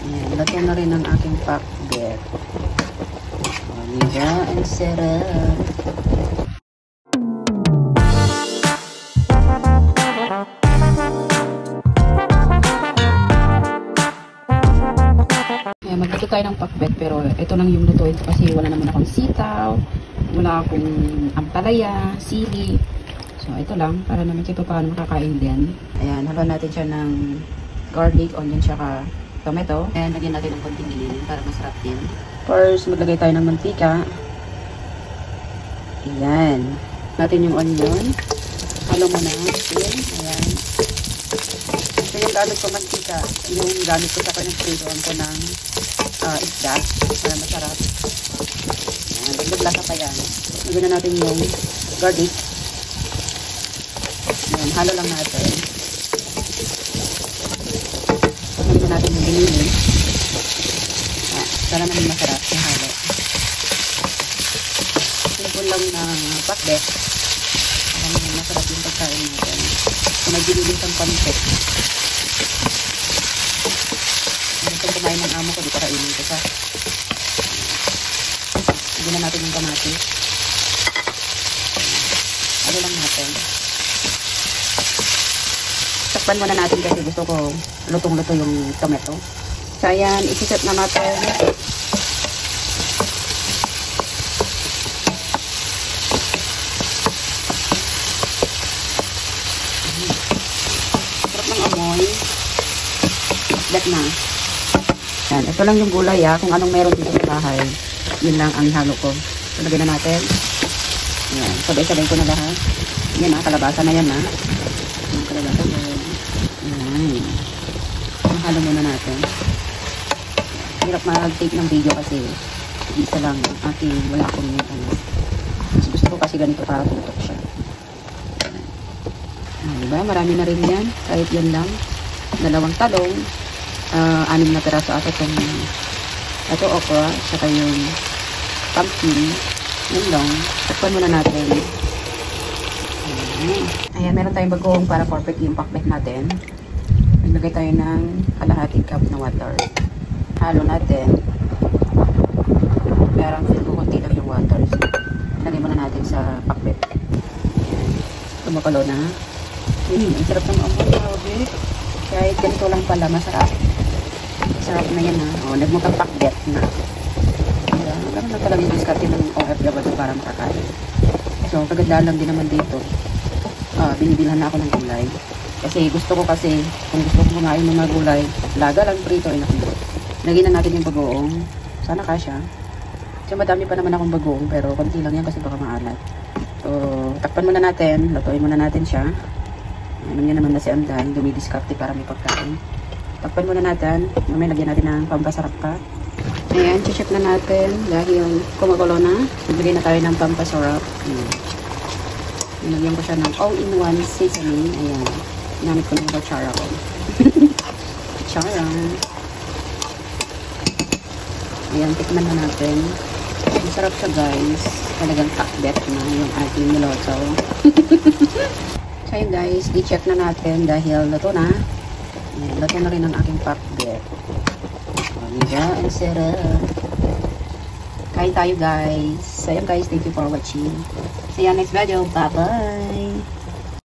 Ayan, lato na rin ang aking pakbet. O, diba? Ang sarap. Ayan, magluto tayo ng pakbet, pero ito lang yung lutuin ko kasi wala naman akong sitaw, wala akong ampalaya, sili. So, ito lang, para naman kayo paano makakain din. Ayan, haluan natin siya ng garlic, onion, tsaka tomato. And lagyan natin ng konting ililin para masarap din. First, maglagay tayo ng mantika. Ayan. Natin yung onion. Halo mo na. Ayan. So, yung gamit ko mantika, yung gamit ko sa pinagpritoan ko ng isda para masarap. Ayan, dagdag pa yan. Lagyan na natin yung garlic. Ayan, halo lang natin. Lagyan natin yung binili. Para naman masarap yung halo. Simple lang na pakbet. Para naman masarap yung pagkain natin. So, may binili siyang pancit. Gusto kumain ng amo ko, di para kainin ko siya. Lagyan na natin yung kamatis. Halo lang natin. Takpan muna natin kasi gusto ko lutong-luto yung tomato. So, ayan, isiset na natin. Sarap ng amoy. Islet na. Ayan, ito lang yung gulay kung anong meron dito sa bahay. Yun lang ang halo ko. So, lagyan na natin. Ayan, sabay-sabay ko na lahat. Yan kalabasa na yan yung kalabasa na yan. Ayan. Halo muna natin. Hirap mag-take ng video kasi isa lang aking wala akong gusto ko kasi ganito para tutok siya. Diba? Marami na rin yan. Kahit yan lang. 2 talong. 6 na peraso ata itong ito okra. Saka yung pumpkin. Yun lang. Takpan muna natin. Ayan. Meron tayong bagong para perfect yung pakbet natin. Naglagay tayo ng kalahating cup na water. Halo natin. Parang kunti lang yung water. Lagay muna natin sa pakbet. Tumakalo na. Ang sarap ng amoy. Kahit ganito lang pala, masarap. Masarap na yan O, nagmukhang pakbet na. Meron na talaga yung diskarte ng OFW para makakain. So, kagandaan lang din naman dito. Binibilhan na ako ng gulay. Kasi gusto ko kung gusto ko kumain ng mga gulay, laga lang prito ay nakilot. Lagyan na natin yung bagoong. Sana kasya. So, madami pa naman akong bagoong, pero konti lang yan kasi baka maalat. So, takpan muna natin. Lutuin muna natin siya. Alam niya naman na si Andan, dumidiskarte para may pagkain. Takpan muna natin. Mamaya lagyan natin ng pampasarap ka. Ayan, check na natin. Dahil kumakulo na, naglagay na tayo ng pampasarap. Nilagyan ko siya ng all-in-one seasoning. Ayan. Ginamit ko ng kutsara ko. Kutsara. Ayan, tikman na natin. Masarap siya guys. Talagang pakbet na yung ating niloto. So yun guys, i-check na natin dahil luto na. Ayan, luto na rin ang aking pakbet. Diba? Ang sarap. Kain tayo guys. So yun guys, thank you for watching. See you next video. Bye bye.